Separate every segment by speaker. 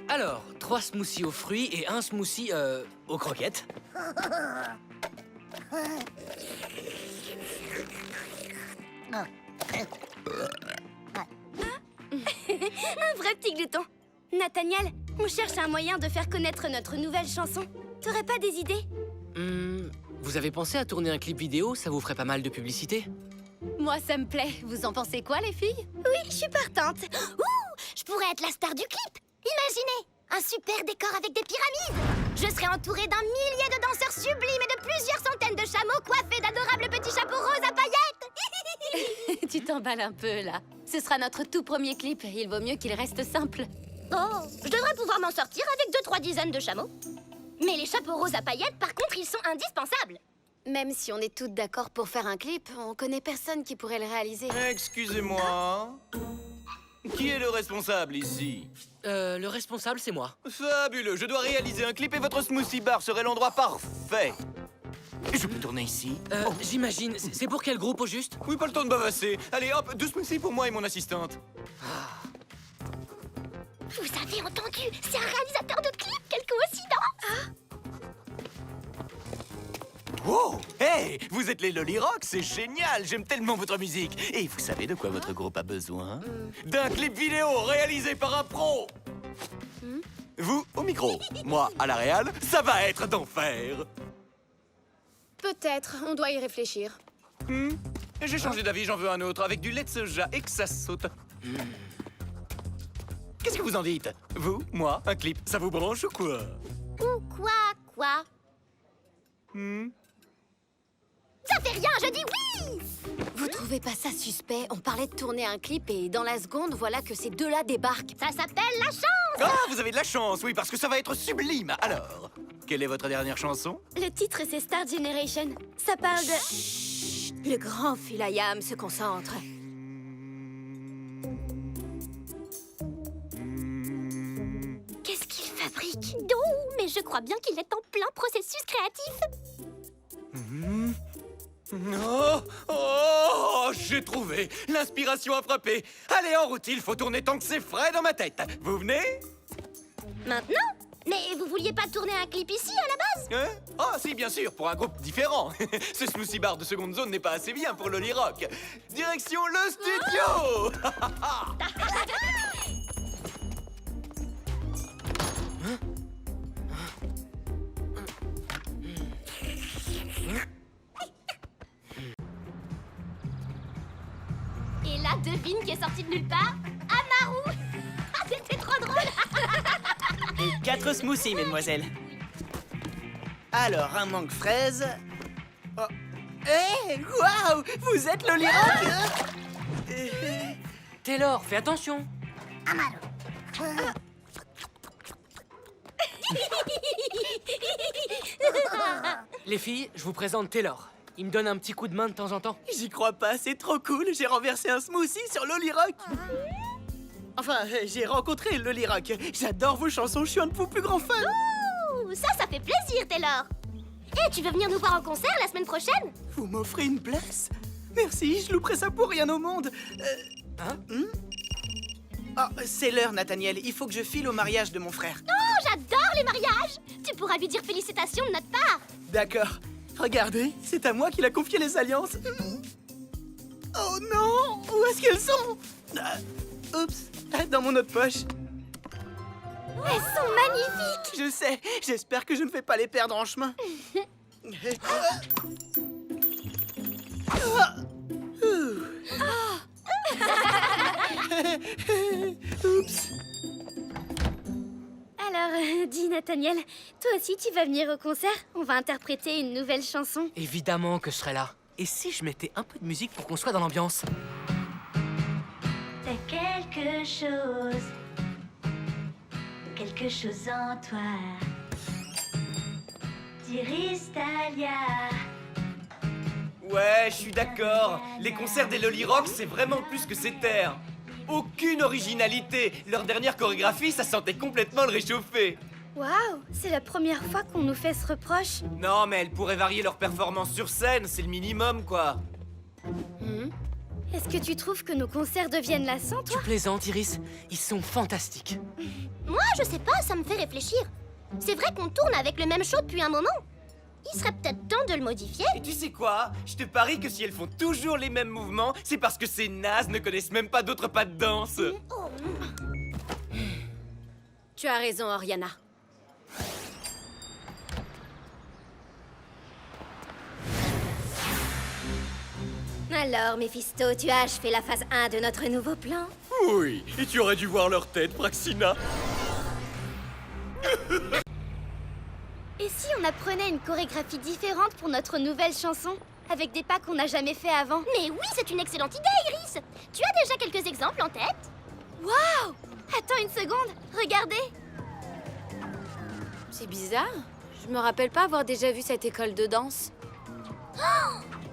Speaker 1: Alors, 3 smoothies aux fruits et un smoothie, aux croquettes.
Speaker 2: Un vrai petit glouton. Nathaniel, on cherche un moyen de faire connaître notre nouvelle chanson. T'aurais pas des idées?
Speaker 1: Vous avez pensé à tourner un clip vidéo? Ça vous ferait pas mal de publicité?
Speaker 3: Moi, ça me plaît. Vous en pensez quoi, les filles?
Speaker 2: Oui, je suis partante. Ouh, je pourrais être la star du clip. Imaginez, un super décor avec des pyramides. Je serais entourée d'un millier de danseurs sublimes et de plusieurs centaines de chameaux coiffés d'adorables petits chapeaux roses à paillettes.
Speaker 3: Tu t'emballes un peu, là. Ce sera notre tout premier clip. Il vaut mieux qu'il reste simple.
Speaker 2: Oh, je devrais pouvoir m'en sortir avec 2-3 dizaines de chameaux. Mais les chapeaux roses à paillettes, par contre, ils sont indispensables.
Speaker 3: Même si on est toutes d'accord pour faire un clip, on connaît personne qui pourrait le réaliser.
Speaker 4: Excusez-moi. Qui est le responsable ici?
Speaker 1: Le responsable, c'est moi.
Speaker 4: Fabuleux, je dois réaliser un clip et votre smoothie bar serait l'endroit parfait. Je peux tourner ici?
Speaker 1: J'imagine. C'est pour quel groupe au juste?
Speaker 4: Oui, pas le temps de bavasser. Allez, hop, 2 smoothies pour moi et mon assistante.
Speaker 2: Vous avez entendu? C'est un réalisateur de clips, quelle coïncidence!
Speaker 4: Wow! Hey! Vous êtes les Loli Rock, c'est génial! J'aime tellement votre musique! Et vous savez de quoi votre groupe a besoin? D'un clip vidéo réalisé par un pro! Vous, au micro. Moi, à la réal, ça va être d'enfer!
Speaker 3: Peut-être, on doit y réfléchir.
Speaker 4: J'ai changé d'avis, j'en veux un autre, avec du lait de soja et que ça saute. Qu'est-ce que vous en dites? Vous, moi, un clip, ça vous branche ou quoi?
Speaker 2: Ou quoi? Ça fait rien, je dis oui!
Speaker 3: Vous trouvez pas ça suspect? On parlait de tourner un clip et dans la seconde, voilà que ces deux-là débarquent.
Speaker 2: Ça s'appelle la chance!
Speaker 4: Ah, vous avez de la chance, oui, parce que ça va être sublime. Alors, quelle est votre dernière chanson?
Speaker 2: Le titre, c'est Star Generation. Ça parle de...
Speaker 3: Le grand Philayam se concentre.
Speaker 2: Qu'est-ce qu'il fabrique? Oh, mais je crois bien qu'il est en plein processus créatif.
Speaker 4: Oh, j'ai trouvé! L'inspiration a frappé! Allez, en route, il faut tourner tant que c'est frais dans ma tête! Vous venez?
Speaker 2: Maintenant? Mais vous vouliez pas tourner un clip ici, à la base?
Speaker 4: Hein? Ah, si, bien sûr, pour un groupe différent! Ce smoothie bar de seconde zone n'est pas assez bien pour Loli Rock! Direction le studio!
Speaker 2: Et là, devine qui est sorti de nulle part? Amaru! Ah, c'était trop drôle!
Speaker 5: 4 smoothies, mesdemoiselles. Alors, un mangue fraise. Oh. Hé, waouh! Vous êtes Loli Rock?
Speaker 1: Taylor, fais attention. Les filles, je vous présente Taylor. Il me donne un petit coup de main de temps en temps.
Speaker 5: J'y crois pas, c'est trop cool. J'ai renversé un smoothie sur Loli Rock. Enfin, j'ai rencontré Loli Rock. J'adore vos chansons, je suis un de vos plus grands fans.
Speaker 2: Ouh, ça fait plaisir, Taylor! Et tu veux venir nous voir en concert la semaine prochaine?
Speaker 5: Vous m'offrez une place? Merci, je louperai ça pour rien au monde. Oh, c'est l'heure, Nathaniel. Il faut que je file au mariage de mon frère.
Speaker 2: Oh, j'adore les mariages! Tu pourras lui dire félicitations de notre part!
Speaker 5: D'accord. Regardez, c'est à moi qu'il a confié les alliances. Oh non! Où est-ce qu'elles sont? Oups, dans mon autre poche.
Speaker 2: Elles sont magnifiques!
Speaker 5: Je sais, j'espère que je ne vais pas les perdre en chemin. Oups.
Speaker 2: Alors, dis Nathaniel, toi aussi tu vas venir au concert? On va interpréter une nouvelle chanson.
Speaker 1: Évidemment que je serai là. Et si je mettais un peu de musique pour qu'on soit dans l'ambiance?
Speaker 6: T'as quelque chose en toi. D'iris Dahlia.
Speaker 4: Ouais, je suis d'accord. Les concerts des Loli Rock, c'est vraiment plus que ces terres. Aucune originalité. Leur dernière chorégraphie, ça sentait complètement le réchauffé.
Speaker 2: Waouh, c'est la première fois qu'on nous fait ce reproche.
Speaker 4: Non, mais elles pourraient varier leur performance sur scène, c'est le minimum, quoi.
Speaker 2: Est-ce que tu trouves que nos concerts deviennent lassants,
Speaker 1: Tu
Speaker 2: toi?
Speaker 1: plaisantes, Iris? Ils sont fantastiques.
Speaker 2: Moi, je sais pas, ça me fait réfléchir. C'est vrai qu'on tourne avec le même show depuis un moment. Il serait peut-être temps de le modifier.
Speaker 5: Et tu sais quoi? Je te parie que si elles font toujours les mêmes mouvements, c'est parce que ces nazes ne connaissent même pas d'autres pas de danse.
Speaker 2: Oh.
Speaker 3: Tu as raison, Oriana.
Speaker 2: Alors, Mephisto, tu as achevé la phase 1 de notre nouveau plan?
Speaker 5: Oui, et tu aurais dû voir leur tête, Praxina.
Speaker 2: Et si on apprenait une chorégraphie différente pour notre nouvelle chanson? Avec des pas qu'on n'a jamais fait avant? Mais oui, c'est une excellente idée, Iris! Tu as déjà quelques exemples en tête? Waouh! Attends une seconde, regardez!
Speaker 3: C'est bizarre. Je me rappelle pas avoir déjà vu cette école de danse.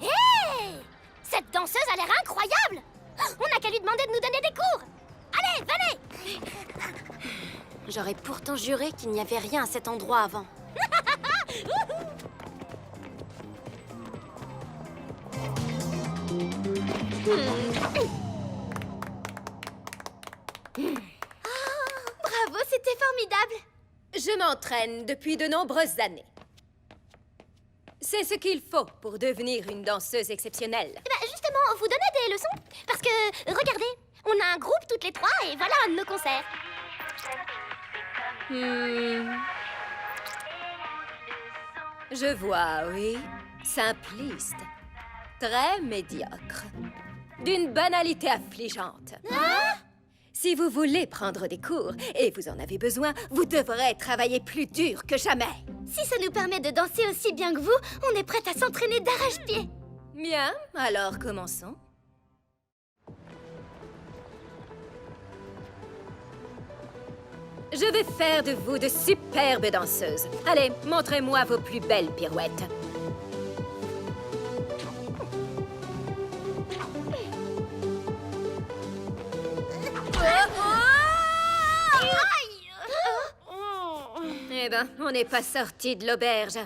Speaker 2: Hé! Cette danseuse a l'air incroyable! On n'a qu'à lui demander de nous donner des cours! Allez, venez!
Speaker 3: J'aurais pourtant juré qu'il n'y avait rien à cet endroit avant.
Speaker 2: Bravo, c'était formidable!
Speaker 7: Je m'entraîne depuis de nombreuses années. C'est ce qu'il faut pour devenir une danseuse exceptionnelle.
Speaker 2: Eh ben, justement, vous donnez des leçons? Parce que, regardez, on a un groupe toutes les trois et voilà un de nos concerts.
Speaker 7: Je vois, oui. Simpliste. Très médiocre. D'une banalité affligeante. Si vous voulez prendre des cours, et vous en avez besoin, vous devrez travailler plus dur que jamais.
Speaker 2: Si ça nous permet de danser aussi bien que vous, on est prête à s'entraîner d'arrache-pied.
Speaker 7: Bien, alors commençons. Je vais faire de vous de superbes danseuses. Allez, montrez-moi vos plus belles pirouettes. Eh ben, on n'est pas sorti de l'auberge.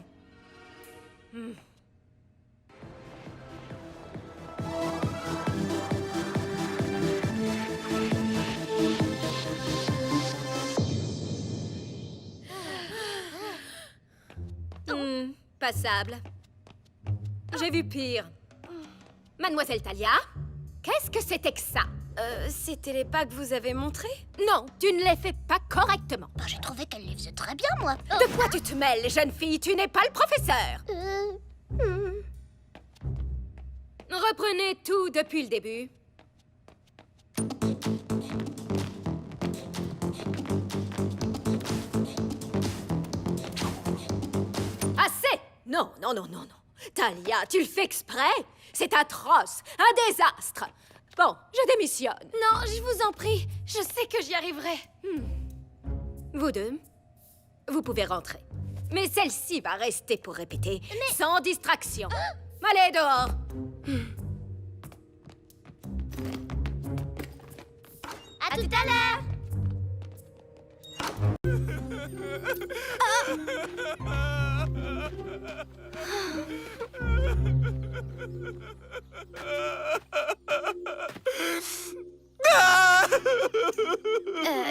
Speaker 7: Passable. J'ai vu pire. Mademoiselle Talia, qu'est-ce que c'était que ça?
Speaker 3: C'était les pas que vous avez montrés?
Speaker 7: Non, tu ne les fais pas correctement.
Speaker 2: J'ai trouvé qu'elle les faisait très bien, moi.
Speaker 7: De quoi tu te mêles, jeune fille? Tu n'es pas le professeur. Reprenez tout depuis le début. Assez! Non, non, non, non, non. Talia, tu le fais exprès? C'est atroce, un désastre. Bon, je démissionne.
Speaker 3: Non, je vous en prie. Je sais que j'y arriverai.
Speaker 7: Vous deux, vous pouvez rentrer. Mais celle-ci va rester pour répéter, sans distraction. Allez, dehors.
Speaker 2: À tout à l'heure.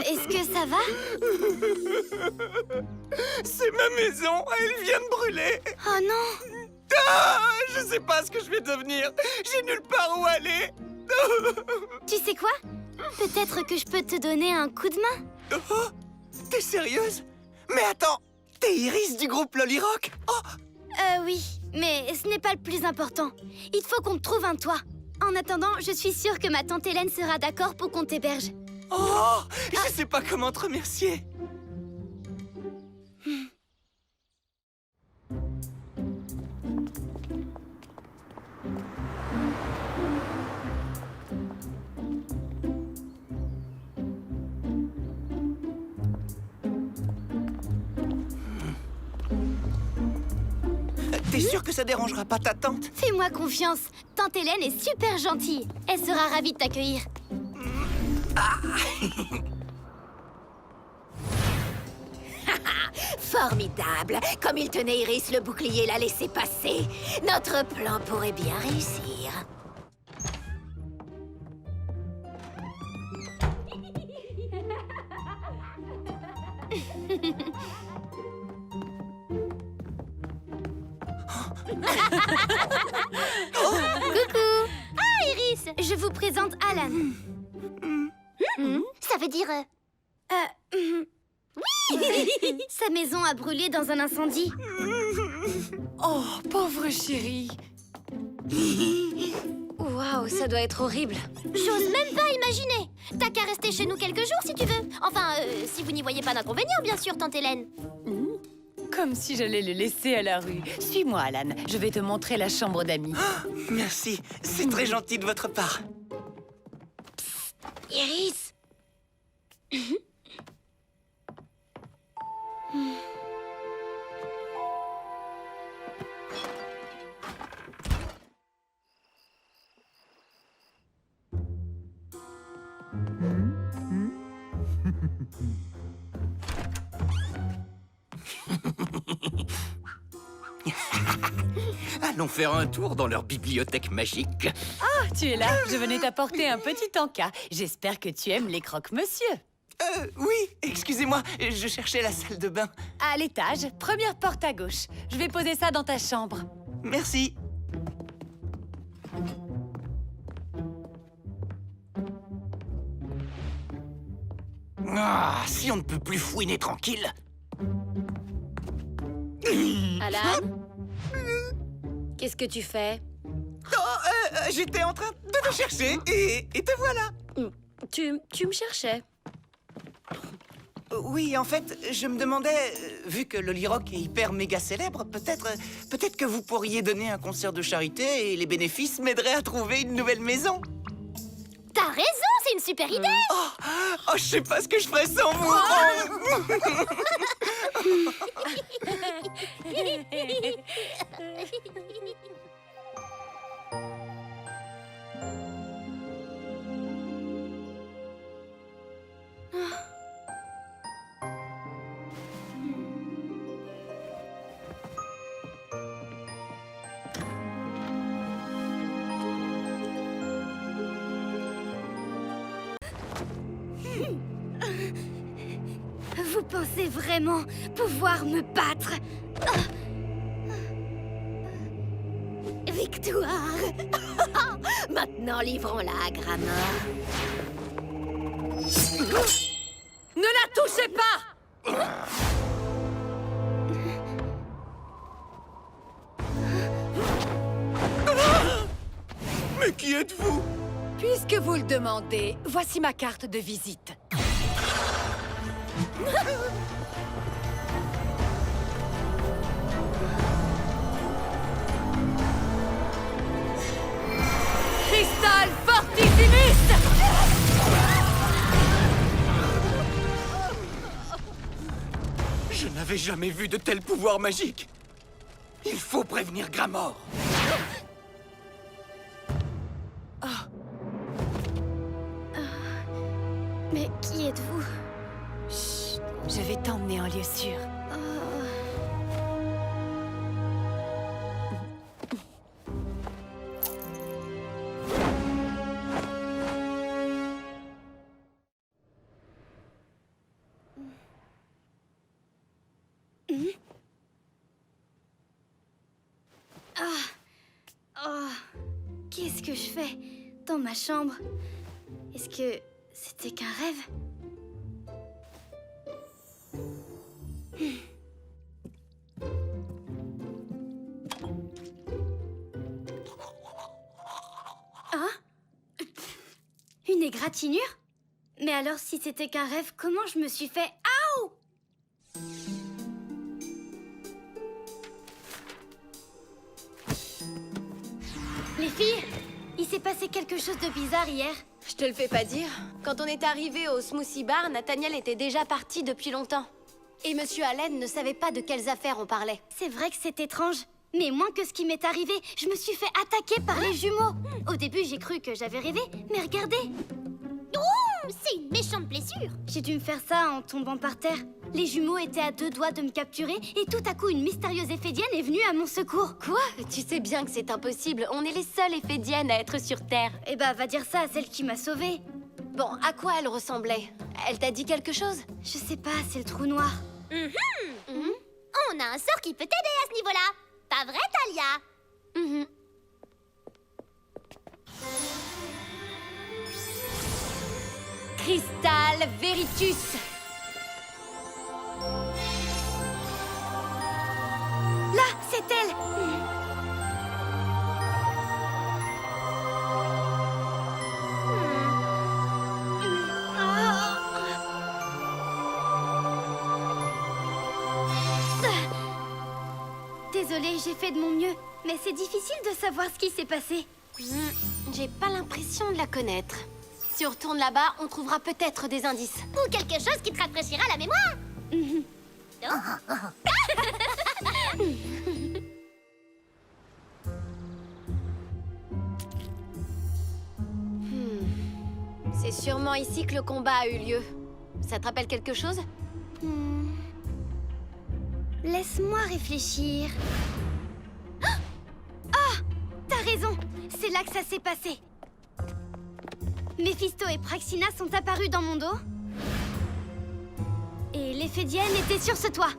Speaker 2: Est-ce que ça va?
Speaker 5: C'est ma maison, elle vient de brûler.
Speaker 2: Oh non!
Speaker 5: Ah, je sais pas ce que je vais devenir. J'ai nulle part où aller.
Speaker 2: Tu sais quoi? Peut-être que je peux te donner un coup de main?
Speaker 5: Oh, t'es sérieuse? Mais attends, t'es Iris du groupe Loli Rock? Oh,
Speaker 2: Oui, mais ce n'est pas le plus important. Il faut qu'on te trouve un toit. En attendant, je suis sûre que ma tante Hélène sera d'accord pour qu'on t'héberge.
Speaker 5: oh, je sais pas comment te remercier. T'es sûr que ça dérangera pas ta tante?
Speaker 2: Fais-moi confiance. Tante Hélène est super gentille. Elle sera ravie de t'accueillir.
Speaker 7: Formidable. Comme il tenait Iris, le bouclier l'a laissé passer. Notre plan pourrait bien réussir.
Speaker 2: Coucou. Ah, Iris, je vous présente Alan. Ça veut dire... Oui. Sa maison a brûlé dans un incendie.
Speaker 3: Oh, pauvre chérie. Waouh, ça doit être horrible.
Speaker 2: J'ose même pas imaginer. T'as qu'à rester chez nous quelques jours si tu veux. Enfin, si vous n'y voyez pas d'inconvénient, bien sûr, tante Hélène.
Speaker 8: Comme si j'allais le laisser à la rue. Suis-moi, Alan. Je vais te montrer la chambre d'amis.
Speaker 5: Merci, c'est très gentil de votre part.
Speaker 2: Iris.
Speaker 4: Allons faire un tour dans leur bibliothèque magique.
Speaker 8: Ah, tu es là. Je venais t'apporter un petit encas. J'espère que tu aimes les croque-monsieur.
Speaker 5: Oui, excusez-moi, je cherchais la salle de bain.
Speaker 8: À l'étage, première porte à gauche. Je vais poser ça dans ta chambre.
Speaker 5: Merci.
Speaker 4: Ah, si on ne peut plus fouiner tranquille.
Speaker 3: Alan? Qu'est-ce que tu fais?
Speaker 5: J'étais en train de te chercher et te voilà.
Speaker 3: Tu me cherchais.
Speaker 5: Oui, en fait, je me demandais, vu que Loli Rock est hyper méga célèbre, peut-être que vous pourriez donner un concert de charité et les bénéfices m'aideraient à trouver une nouvelle maison.
Speaker 2: T'as raison, c'est une super idée.
Speaker 5: Oh, je sais pas ce que je ferais sans vous.
Speaker 2: Vous pensez vraiment pouvoir me battre? Victoire.
Speaker 3: Maintenant, livrons-la à Gramor.
Speaker 8: Ne la touchez pas!
Speaker 5: Mais qui êtes-vous?
Speaker 8: Puisque vous le demandez, voici ma carte de visite. Cristal Fortissimus!
Speaker 5: Je n'avais jamais vu de tel pouvoir magique. Il faut prévenir Gramor.
Speaker 2: Mais qui êtes-vous?
Speaker 8: Chut, je vais t'emmener en lieu sûr.
Speaker 2: Qu'est-ce que je fais dans ma chambre? Est-ce que c'était qu'un rêve? Une égratignure? Mais alors, si c'était qu'un rêve, comment je me suis fait... Aouh! Les filles, il s'est passé quelque chose de bizarre hier.
Speaker 3: Je te le fais pas dire. Quand on est arrivé au Smoothie Bar, Nathaniel était déjà parti depuis longtemps. Et Monsieur Allen ne savait pas de quelles affaires on parlait.
Speaker 2: C'est vrai que c'est étrange. Mais moins que ce qui m'est arrivé, je me suis fait attaquer par les jumeaux. Au début, j'ai cru que j'avais rêvé, mais regardez. Oh, c'est une méchante blessure. J'ai dû me faire ça en tombant par terre. Les jumeaux étaient à 2 doigts de me capturer et tout à coup, une mystérieuse éphédienne est venue à mon secours.
Speaker 3: Quoi? Tu sais bien que c'est impossible. On est les seules éphédiennes à être sur Terre.
Speaker 2: Eh bah, va dire ça à celle qui m'a sauvée.
Speaker 3: Bon, à quoi elle ressemblait? Elle t'a dit quelque chose?
Speaker 2: Je sais pas, c'est le trou noir. On a un sort qui peut t'aider à ce niveau-là. Pas vrai, Talia?
Speaker 3: Cristal Veritus.
Speaker 2: Là, c'est elle. Désolée, j'ai fait de mon mieux, mais c'est difficile de savoir ce qui s'est passé.
Speaker 3: J'ai pas l'impression de la connaître. Si on retourne là-bas, on trouvera peut-être des indices.
Speaker 2: Ou quelque chose qui te rafraîchira la mémoire.
Speaker 3: C'est sûrement ici que le combat a eu lieu. Ça te rappelle quelque chose?
Speaker 2: Laisse-moi réfléchir. Ah! T'as raison! C'est là que ça s'est passé. Méphisto et Praxina sont apparus dans mon dos. Et l'Éphédienne était sur ce toit.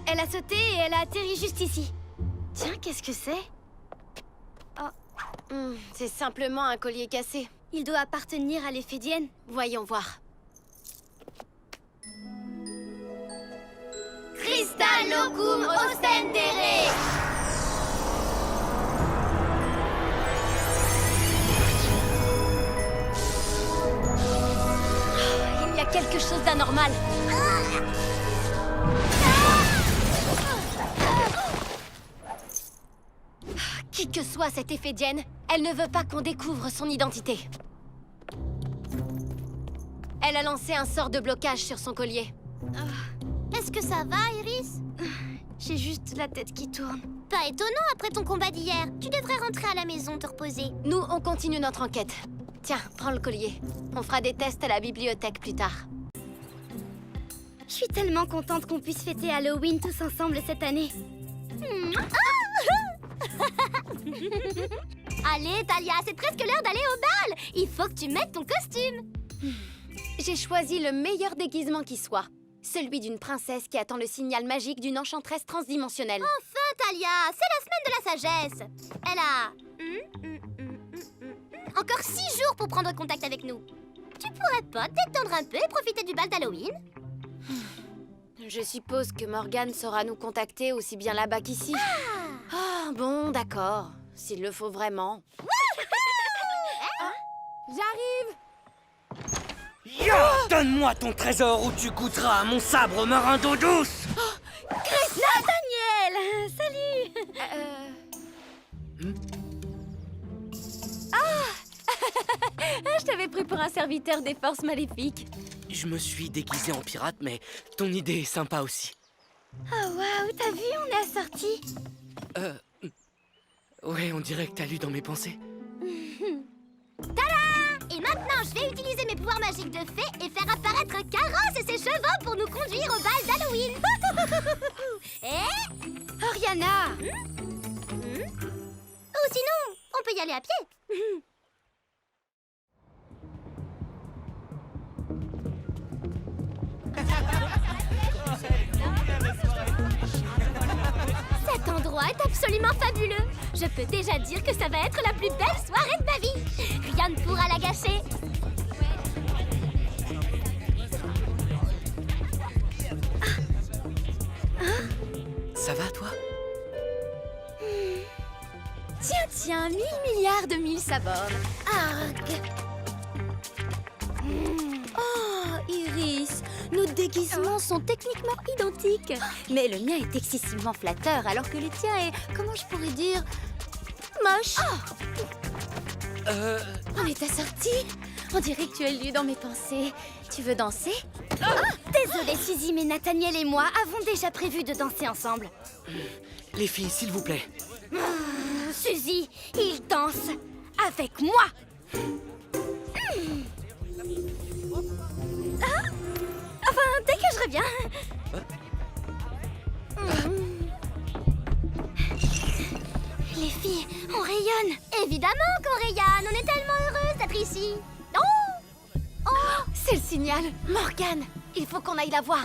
Speaker 2: Elle a sauté et elle a atterri juste ici. Tiens, qu'est-ce que c'est?
Speaker 3: C'est simplement un collier cassé.
Speaker 2: Il doit appartenir à l'Éphédienne.
Speaker 3: Voyons voir.
Speaker 2: Cristallocum ostendere!
Speaker 3: Il y a quelque chose d'anormal. Qui que soit cette Éphédienne, elle ne veut pas qu'on découvre son identité. Elle a lancé un sort de blocage sur son collier.
Speaker 2: Est-ce que ça va, Iris? J'ai juste la tête qui tourne. Pas étonnant après ton combat d'hier. Tu devrais rentrer à la maison te reposer.
Speaker 3: Nous, on continue notre enquête. Tiens, prends le collier. On fera des tests à la bibliothèque plus tard.
Speaker 2: Je suis tellement contente qu'on puisse fêter Halloween tous ensemble cette année. Allez, Talia, c'est presque l'heure d'aller au bal. Il faut que tu mettes ton costume.
Speaker 3: J'ai choisi le meilleur déguisement qui soit. Celui d'une princesse qui attend le signal magique d'une enchanteresse transdimensionnelle.
Speaker 2: Enfin, Talia, c'est la semaine de la sagesse. Elle a... encore 6 jours pour prendre contact avec nous. Tu pourrais pas te détendre un peu et profiter du bal d'Halloween?
Speaker 3: Je suppose que Morgane saura nous contacter aussi bien là-bas qu'ici. Ah, bon, d'accord. S'il le faut vraiment. J'arrive!
Speaker 1: Yo! Donne-moi ton trésor ou tu goûteras à mon sabre marin d'eau douce!
Speaker 2: Nathaniel! Salut!
Speaker 3: Je t'avais pris pour un serviteur des forces maléfiques.
Speaker 1: Je me suis déguisé en pirate, mais ton idée est sympa aussi.
Speaker 2: Oh waouh, t'as vu, on est assortis.
Speaker 1: Ouais, on dirait que t'as lu dans mes pensées.
Speaker 2: Et maintenant, je vais utiliser mes pouvoirs magiques de fée et faire apparaître un carrosse et ses chevaux pour nous conduire au bal d'Halloween. Oriana! Ou sinon, on peut y aller à pied. Cet endroit est absolument fabuleux. Je peux déjà dire que ça va être la plus belle soirée de ma vie. Rien ne pourra la gâcher.
Speaker 1: Ça va, toi?
Speaker 2: Tiens, 1000 milliards de mille sabords. Arg.
Speaker 9: Oh, Iris, nos déguisements sont techniquement identiques. Mais le mien est excessivement flatteur, alors que le tien est, comment je pourrais dire, moche.
Speaker 3: On est assortis. On dirait que tu as lu dans mes pensées. Tu veux danser?
Speaker 2: Désolée, Suzy, mais Nathaniel et moi avons déjà prévu de danser ensemble.
Speaker 1: Les filles, s'il vous plaît.
Speaker 2: Suzy, il danse avec moi. Enfin, dès que je reviens. Les filles, on rayonne. Évidemment qu'on rayonne. On est tellement heureuses d'être ici. Oh,
Speaker 3: C'est le signal. Morgane, il faut qu'on aille la voir.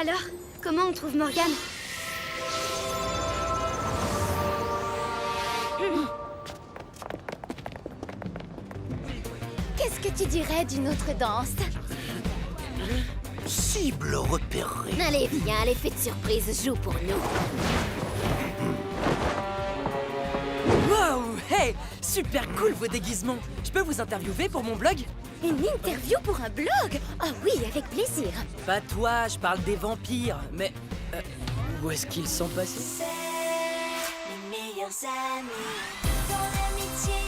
Speaker 2: Alors, comment on trouve Morgane?
Speaker 3: Qu'est-ce que tu dirais d'une autre danse?
Speaker 5: Cible repérée.
Speaker 2: Allez, viens, l'effet de surprise joue pour nous.
Speaker 10: Wow! Hey! Super cool vos déguisements! Je peux vous interviewer pour mon blog?
Speaker 9: Une interview pour un blog? Ah oui, avec plaisir.
Speaker 10: Pas toi, je parle des vampires, mais... où est-ce qu'ils sont passés?
Speaker 6: Les meilleurs amis dans l'amitié.